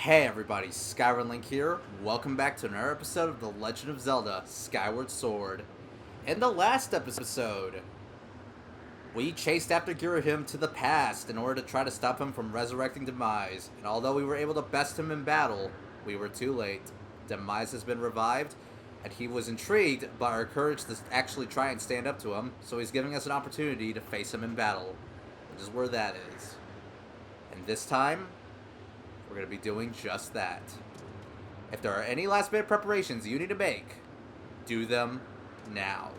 Hey everybody, Skyward Link here. Welcome back to another episode of The Legend of Zelda, Skyward Sword. In the last episode, we chased after Girahim to the past in order to try to stop him from resurrecting Demise. And although we were able to best him in battle, we were too late. Demise has been revived, and he was intrigued by our courage to actually try and stand up to him, so he's giving us an opportunity to face him in battle, which is where that is. And this time, we're going to be doing just that. If there are any last minute preparations you need to make, do them now.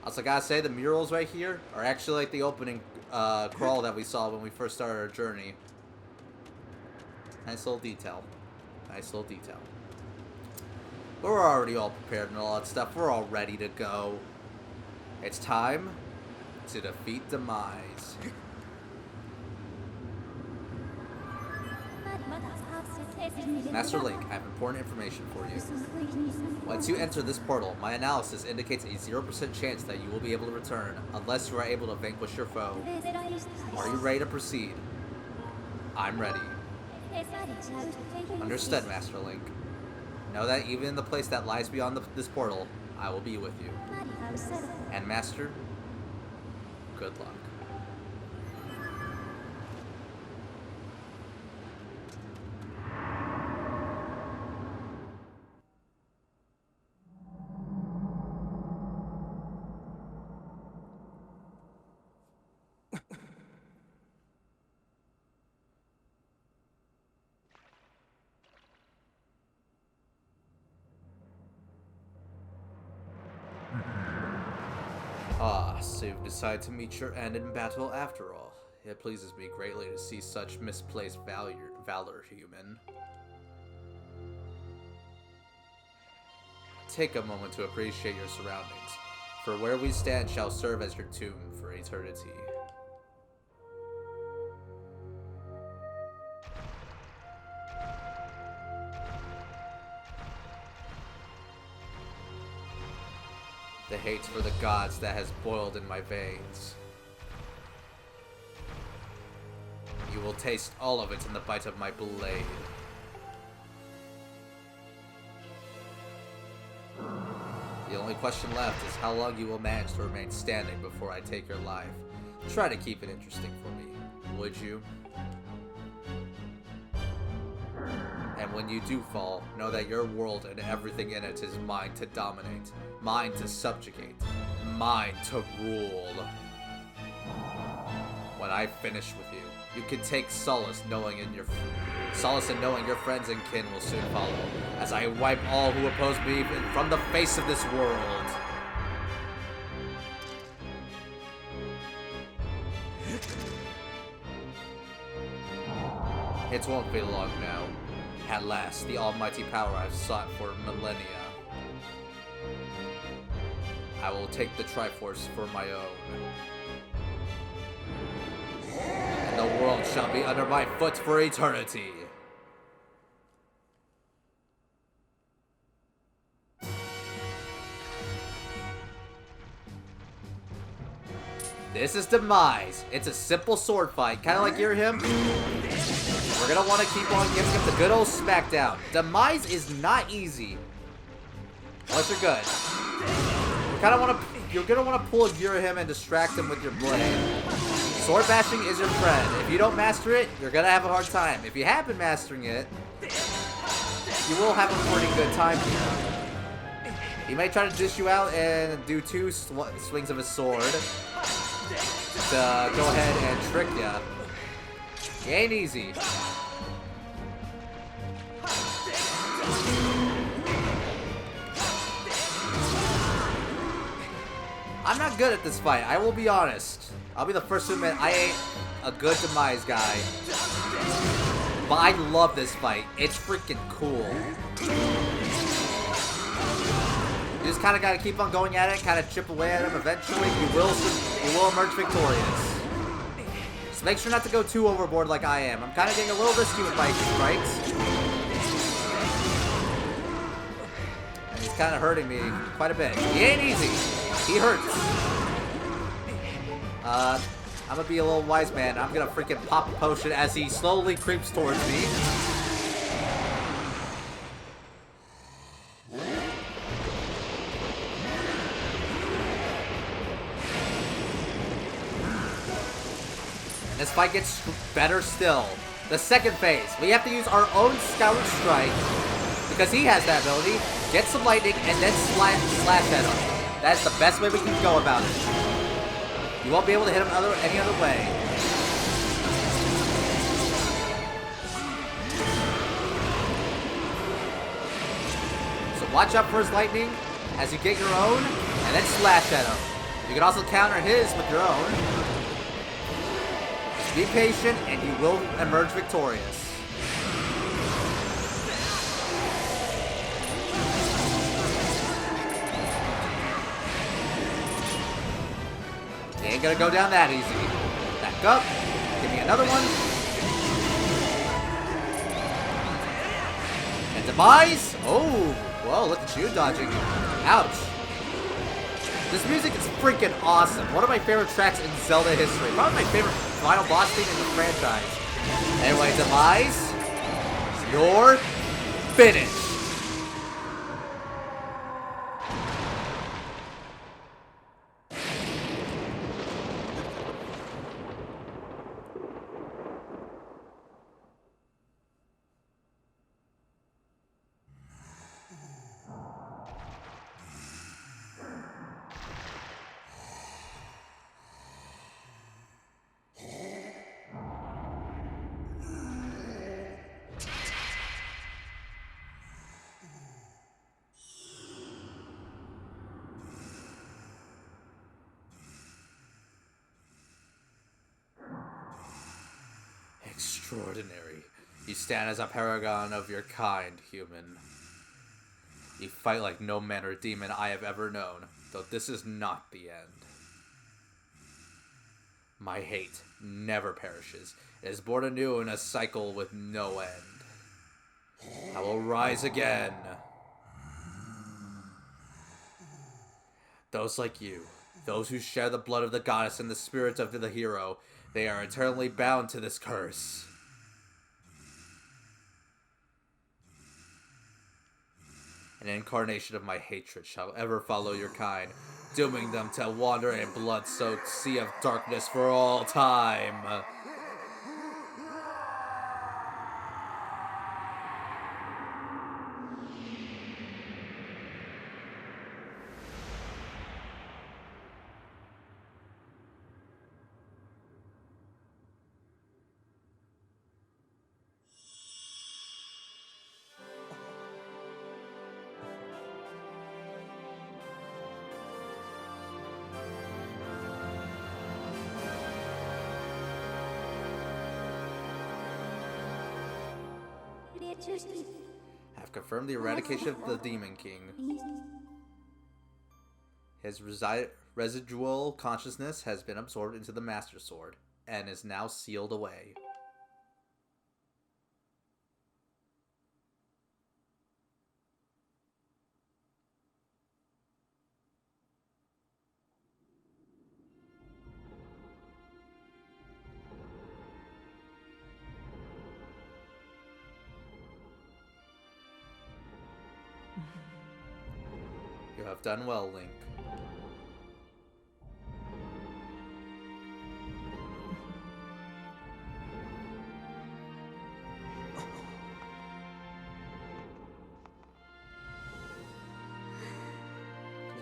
Also, I gotta say, the murals right here are actually like the opening crawl that we saw when we first started our journey. Nice little detail. Nice little detail. But we're already all prepared and all that stuff. We're all ready to go. It's time to defeat Demise. Master Link, I have important information for you. Once you enter this portal, my analysis indicates a 0% chance that you will be able to return, unless you are able to vanquish your foe. Are you ready to proceed? I'm ready. Understood, Master Link. Know that even in the place that lies beyond this portal, I will be with you. And Master, good luck. So you've decided to meet your end in battle after all. It pleases me greatly to see such misplaced valor, human. Take a moment to appreciate your surroundings, for where we stand shall serve as your tomb for eternity. The hate for the gods that has boiled in my veins. You will taste all of it in the bite of my blade. The only question left is how long you will manage to remain standing before I take your life. Try to keep it interesting for me, would you? And when you do fall, know that your world and everything in it is mine to dominate, mine to subjugate, mine to rule. When I finish with you, you can take solace in knowing your friends and kin will soon follow, as I wipe all who oppose me from the face of this world. It won't be long now. At last, the almighty power I've sought for millennia. I will take the Triforce for my own. And the world shall be under my foot for eternity. This is Demise. It's a simple sword fight, kind of like Girahim. We're gonna want to keep on giving him the good old smackdown. Demise is not easy. Unless you're good. You're gonna want to pull Girahim and distract him with your blade. Sword bashing is your friend. If you don't master it, you're gonna have a hard time. If you have been mastering it, you will have a pretty good time here. He may try to dish you out and do two swings of his sword to go ahead and trick you. It ain't easy. I'm not good at this fight, I will be honest. I'll be the first to admit I ain't a good Demise guy. But I love this fight. It's freaking cool. You just kind of got to keep on going at it, kind of chip away at him. Eventually, you will emerge victorious. Just make sure not to go too overboard like I am. I'm kind of getting a little risky with my strikes. And he's kind of hurting me quite a bit. He ain't easy. He hurts. I'm gonna be a little wise man. I'm gonna freaking pop a potion as he slowly creeps towards me. fight gets better still. The second phase, we have to use our own Skyward Strike, because he has that ability, get some lightning, and then slash at him. That's the best way we can go about it. You won't be able to hit him any other way. So watch out for his lightning as you get your own, and then slash at him. You can also counter his with your own. Just be patient, and you will emerge victorious. It ain't gonna go down that easy. Back up. Give me another one. And demise. Oh, whoa, look at you dodging. Ouch. This music is freaking awesome. One of my favorite tracks in Zelda history. Probably my favorite final boss theme in the franchise. Anyway, demise. You're finished. Extraordinary. You stand as a paragon of your kind, human. You fight like no man or demon I have ever known, though this is not the end. My hate never perishes. It is born anew in a cycle with no end. I will rise again. Those like you, those who share the blood of the goddess and the spirit of the hero, they are eternally bound to this curse. An incarnation of my hatred shall ever follow your kind, dooming them to wander in a blood-soaked sea of darkness for all time. Have confirmed the eradication of the Demon King. His residual consciousness has been absorbed into the Master Sword, and is now sealed away. You have done well, Link.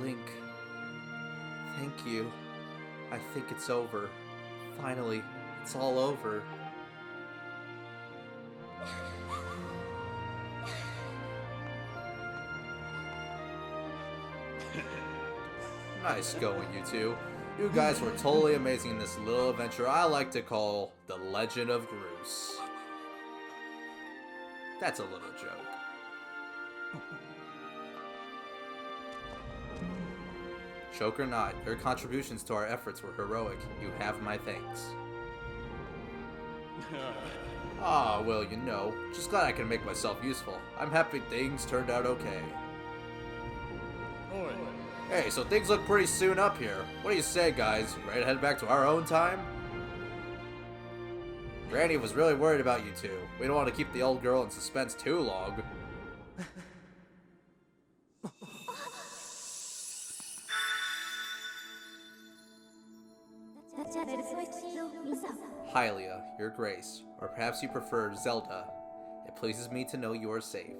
Link, thank you. I think it's over. Finally, it's all over. Nice going, you two. You guys were totally amazing in this little adventure I like to call The Legend of Groose. That's a little joke. Joke or not, your contributions to our efforts were heroic. You have my thanks. Ah, well, you know, just glad I can make myself useful. I'm happy things turned out okay. Hey, so things look pretty soon up here. What do you say, guys? Ready to head back to our own time? Granny was really worried about you two. We don't want to keep the old girl in suspense too long. Hylia, Your Grace, or perhaps you prefer Zelda. It pleases me to know you are safe.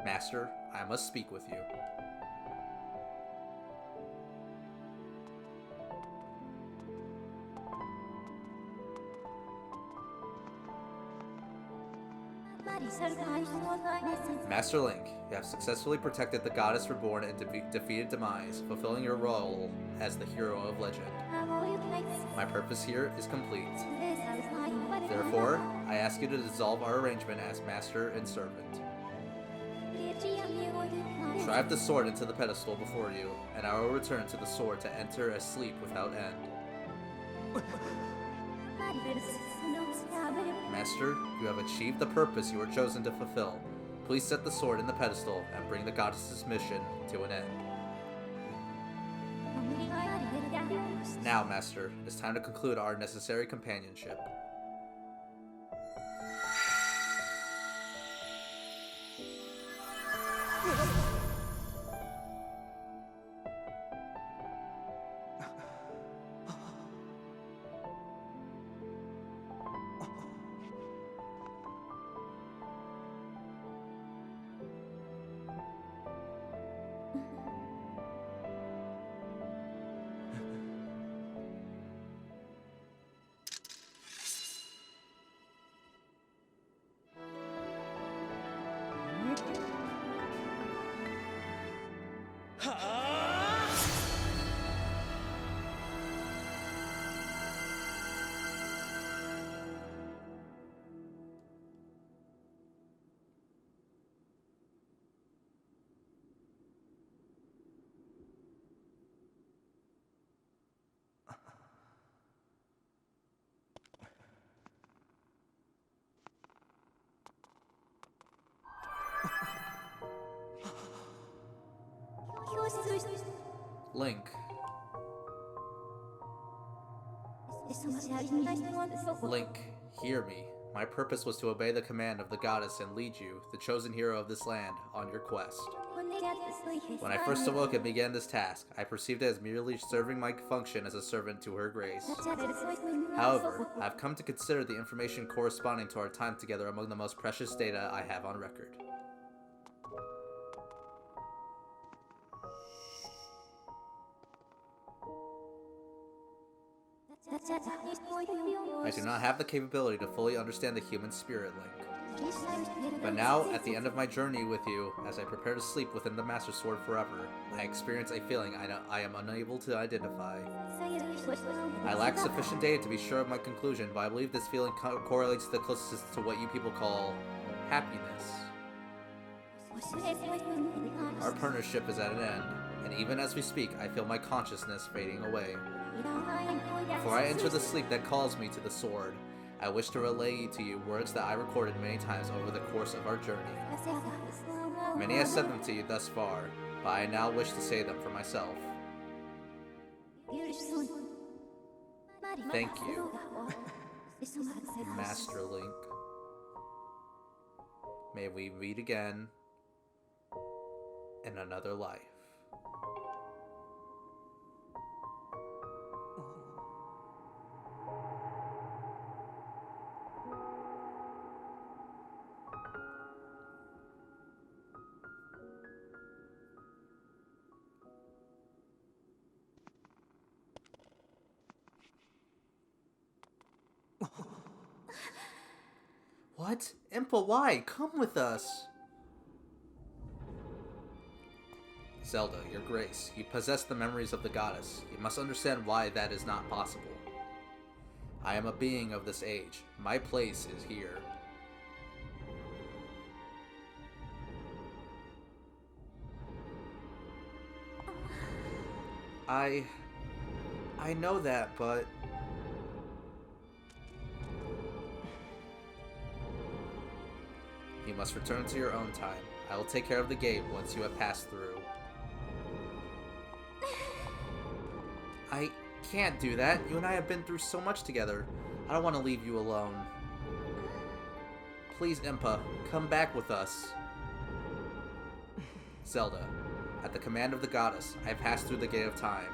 Master, I must speak with you. Master Link, you have successfully protected the Goddess Reborn and defeated Demise, fulfilling your role as the hero of legend. My purpose here is complete. Therefore, I ask you to dissolve our arrangement as master and servant. Drive the sword into the pedestal before you, and I will return to the sword to enter a sleep without end. Master, you have achieved the purpose you were chosen to fulfill. Please set the sword in the pedestal and bring the goddess's mission to an end. Now, Master, it is time to conclude our necessary companionship. Link. Link, hear me. My purpose was to obey the command of the goddess and lead you, the chosen hero of this land, on your quest. When I first awoke and began this task, I perceived it as merely serving my function as a servant to her grace. However, I have come to consider the information corresponding to our time together among the most precious data I have on record. I do not have the capability to fully understand the human spirit, Link. But now, at the end of my journey with you, as I prepare to sleep within the Master Sword forever, I experience a feeling I am unable to identify. I lack sufficient data to be sure of my conclusion, but I believe this feeling correlates the closest to what you people call happiness. Our partnership is at an end, and even as we speak, I feel my consciousness fading away. Before I enter the sleep that calls me to the sword, I wish to relay to you words that I recorded many times over the course of our journey. Many have said them to you thus far, but I now wish to say them for myself. Thank you, Master Link. May we meet again in another life. What? Impa, why? Come with us! Zelda, your grace, you possess the memories of the goddess. You must understand why that is not possible. I am a being of this age. My place is here. I know that, but... You must return to your own time. I will take care of the gate once you have passed through. I can't do that. You and I have been through so much together. I don't want to leave you alone. Please, Impa, come back with us. Zelda, at the command of the goddess, I have passed through the gate of time.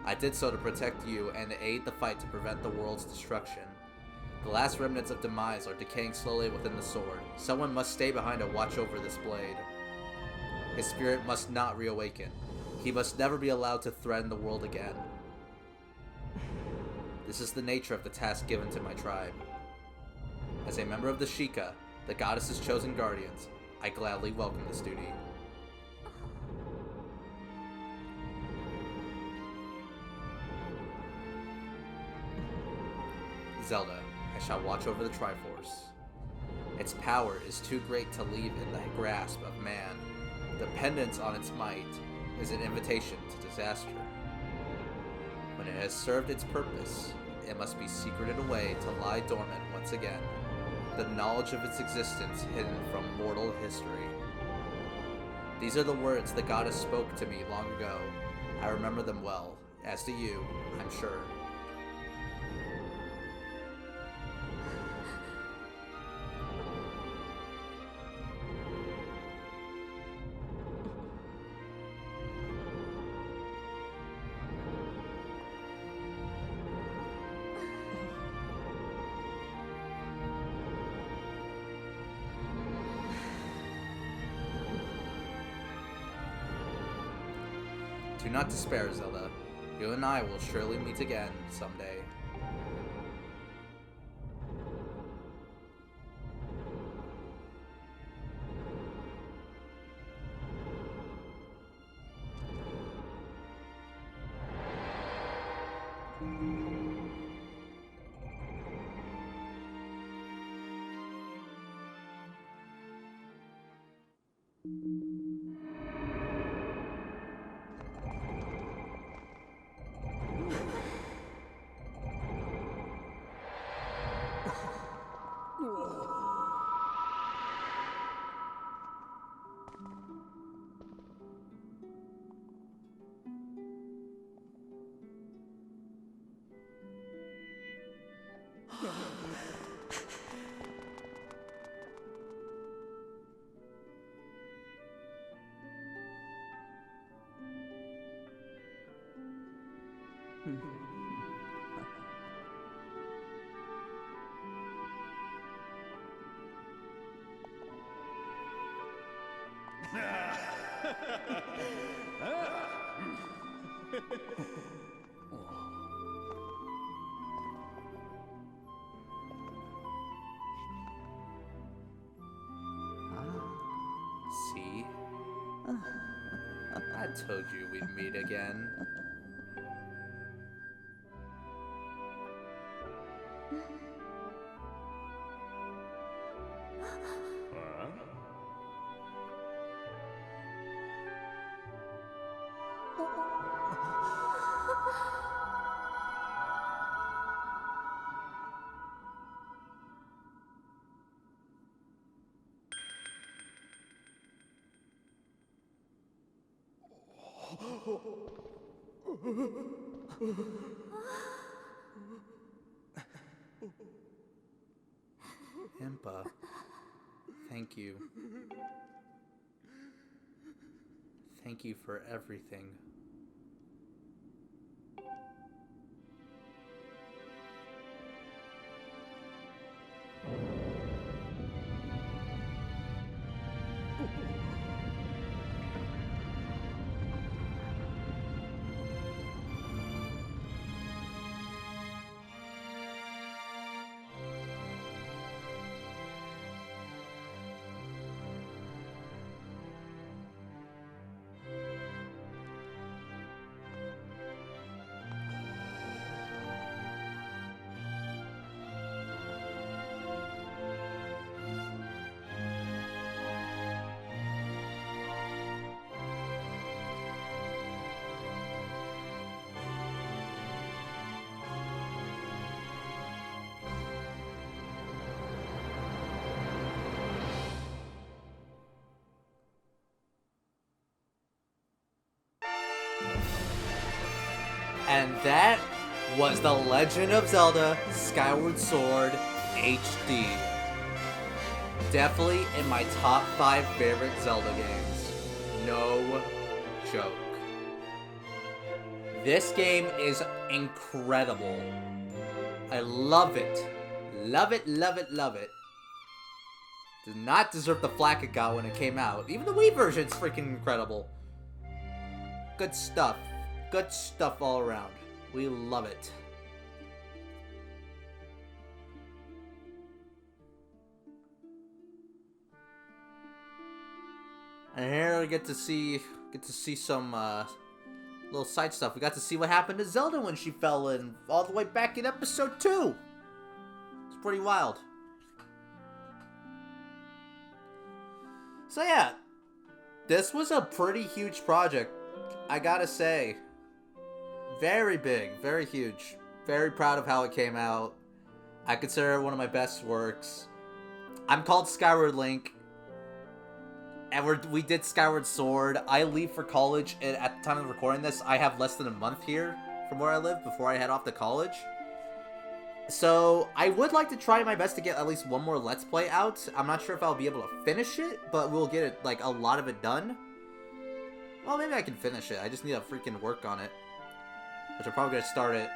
I did so to protect you and to aid the fight to prevent the world's destruction. The last remnants of demise are decaying slowly within the sword. Someone must stay behind to watch over this blade. His spirit must not reawaken. He must never be allowed to threaten the world again. This is the nature of the task given to my tribe. As a member of the Sheikah, the goddess's chosen guardians, I gladly welcome this duty. Zelda, I shall watch over the Triforce. Its power is too great to leave in the grasp of man. Dependence on its might is an invitation to disaster. When it has served its purpose, it must be secreted away to lie dormant once again, the knowledge of its existence hidden from mortal history. These are the words the goddess spoke to me long ago. I remember them well, as do you, I'm sure. Do not despair, Zelda. You and I will surely meet again someday. See? I told you we'd meet again. Impa, thank you. Thank you for everything. And that was The Legend of Zelda Skyward Sword HD. Definitely in my top 5 favorite Zelda games. No joke. This game is incredible. I love it. Love it, love it, love it. Did not deserve the flack it got when it came out. Even the Wii version's freaking incredible. Good stuff. Good stuff all around. We love it. And here we get to see some little side stuff. We got to see what happened to Zelda when she fell in all the way back in episode 2. It's pretty wild. So yeah, this was a pretty huge project, I gotta say. Very big, very huge. Very proud of how it came out. I consider it one of my best works. I'm called Skyward Link. And we did Skyward Sword. I leave for college, and at the time of recording this, I have less than a month here from where I live before I head off to college. So, I would like to try my best to get at least one more Let's Play out. I'm not sure if I'll be able to finish it, but we'll get it, like, a lot of it done. Well, maybe I can finish it. I just need to freaking work on it. Which I'm probably going to start it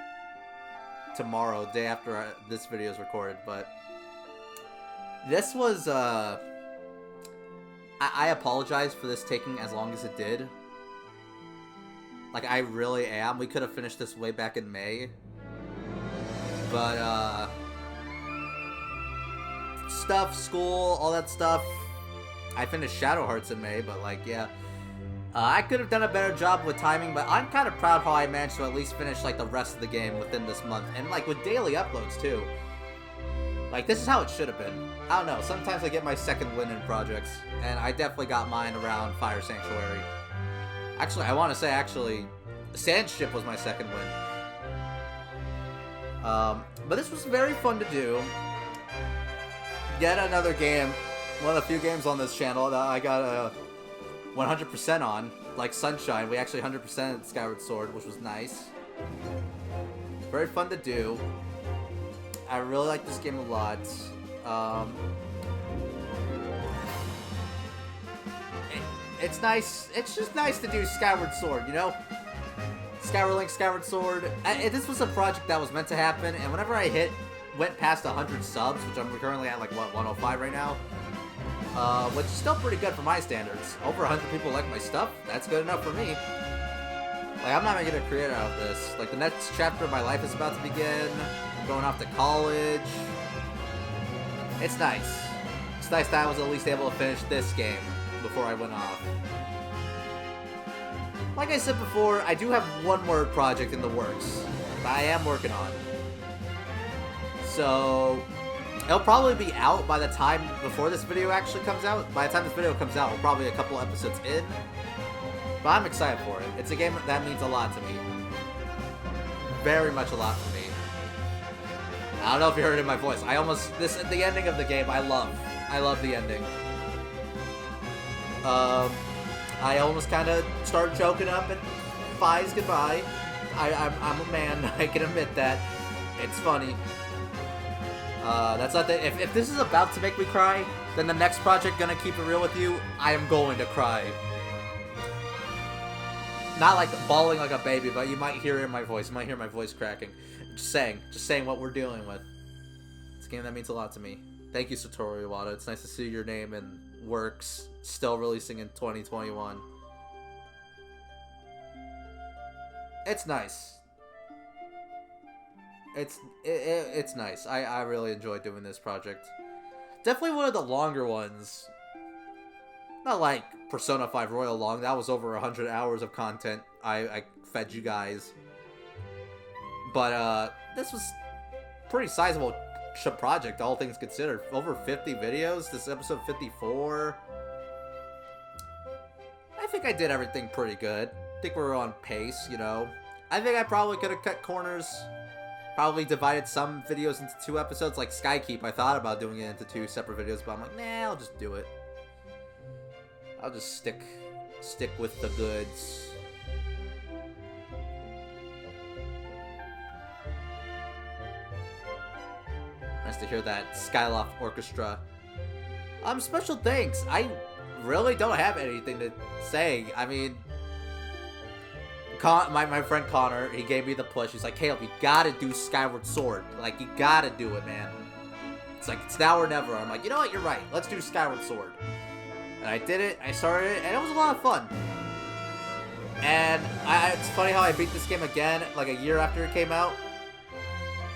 tomorrow, day after this video is recorded, but... This was, I apologize for this taking as long as it did. Like, I really am. We could have finished this way back in May. But, stuff, school, all that stuff. I finished Shadow Hearts in May, but, like, yeah. I could have done a better job with timing, but I'm kind of proud how I managed to at least finish, like, the rest of the game within this month. And, like, with daily uploads, too. Like, this is how it should have been. I don't know, sometimes I get my second win in projects, and I definitely got mine around Fire Sanctuary. Actually, I want to say, Sandship was my second win. But this was very fun to do. Yet another game, one of the few games on this channel that I got a 100% on, like Sunshine. We actually 100%ed Skyward Sword, which was nice. Very fun to do. I really like this game a lot. It's nice. It's just nice to do Skyward Sword, you know? Skyward Link, Skyward Sword. This was a project that was meant to happen, and whenever I went past 100 subs, which I'm currently at, like, what, 105 right now? Which is still pretty good for my standards. Over 100 people like my stuff. That's good enough for me. Like, I'm not making a career out of this. Like, the next chapter of my life is about to begin. I'm going off to college. It's nice. It's nice that I was at least able to finish this game before I went off. Like I said before, I do have one more project in the works that I am working on. So, it'll probably be out by the time before this video actually comes out. By the time this video comes out, we're probably a couple episodes in. But I'm excited for it. It's a game that means a lot to me. Very much a lot for me. I don't know if you heard it in my voice. The ending of the game, I love. I love the ending. I almost kind of started choking up at Fi's goodbye. I'm a man, I can admit that. It's funny. That's not that. If this is about to make me cry, then the next project, Gonna Keep It Real With You, I am going to cry. Not like bawling like a baby, but you might hear it in my voice. You might hear my voice cracking. Just saying what we're dealing with. It's a game that means a lot to me. Thank you, Satoru Iwata. It's nice to see your name in works still releasing in 2021. It's nice. It's nice. I really enjoyed doing this project. Definitely one of the longer ones. Not like Persona 5 Royal long. That was over 100 hours of content I fed you guys. But this was pretty sizable project, all things considered. Over 50 videos. This is episode 54. I think I did everything pretty good. I think we were on pace, you know. I think I probably could have cut corners. Probably divided some videos into 2 episodes. Like Skykeep, I thought about doing it into 2 separate videos, but I'm like, nah, I'll just do it. I'll just stick with the goods. Nice to hear that Skyloft Orchestra. Special thanks. I really don't have anything to say. I mean, My friend Connor, he gave me the push. He's like, Caleb, you gotta do Skyward Sword. Like, you gotta do it, man. It's like, it's now or never. I'm like, you know what, you're right. Let's do Skyward Sword. And I did it, I started it, and it was a lot of fun. And it's funny how I beat this game again, like a year after it came out.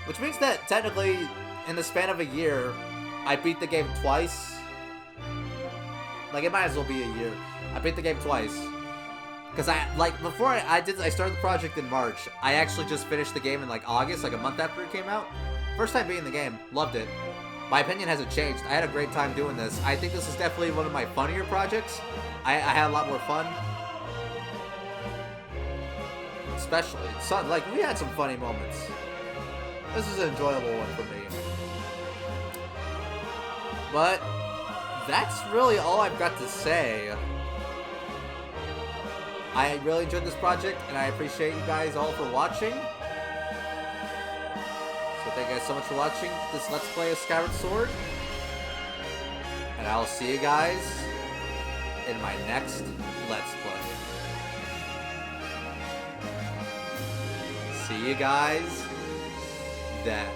Which means that, technically, in the span of a year, I beat the game twice. Like, it might as well be a year. I beat the game twice. Because before I started the project in March, I actually just finished the game in, like, August, like a month after it came out. First time beating the game. Loved it. My opinion hasn't changed. I had a great time doing this. I think this is definitely one of my funnier projects. I had a lot more fun. Especially. Like, we had some funny moments. This is an enjoyable one for me. But that's really all I've got to say. I really enjoyed this project, and I appreciate you guys all for watching. So thank you guys so much for watching this Let's Play of Skyward Sword. And I'll see you guys in my next Let's Play. See you guys then.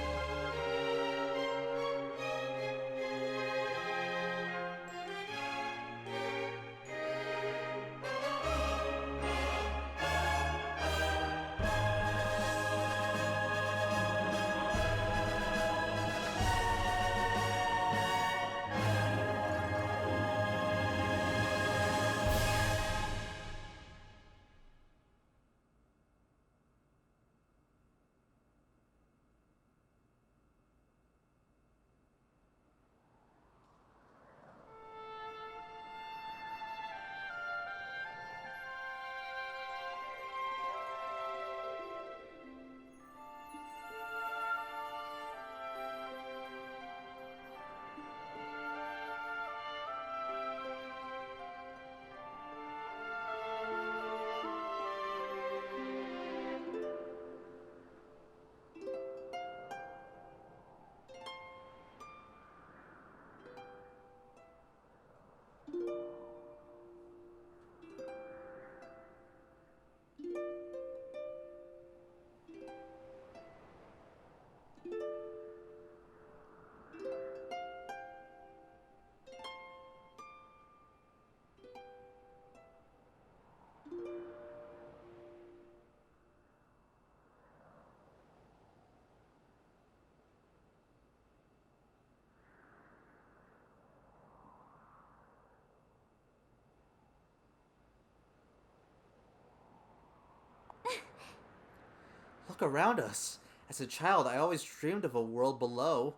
Look around us. As a child, I always dreamed of a world below.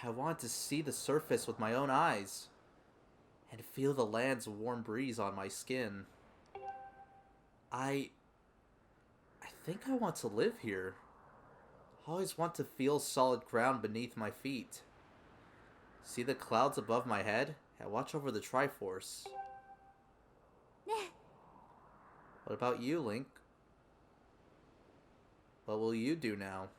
I wanted to see the surface with my own eyes and feel the land's warm breeze on my skin. I think I want to live here. I always want to feel solid ground beneath my feet. See the clouds above my head? I watch over the Triforce. What about you, Link? What will you do now?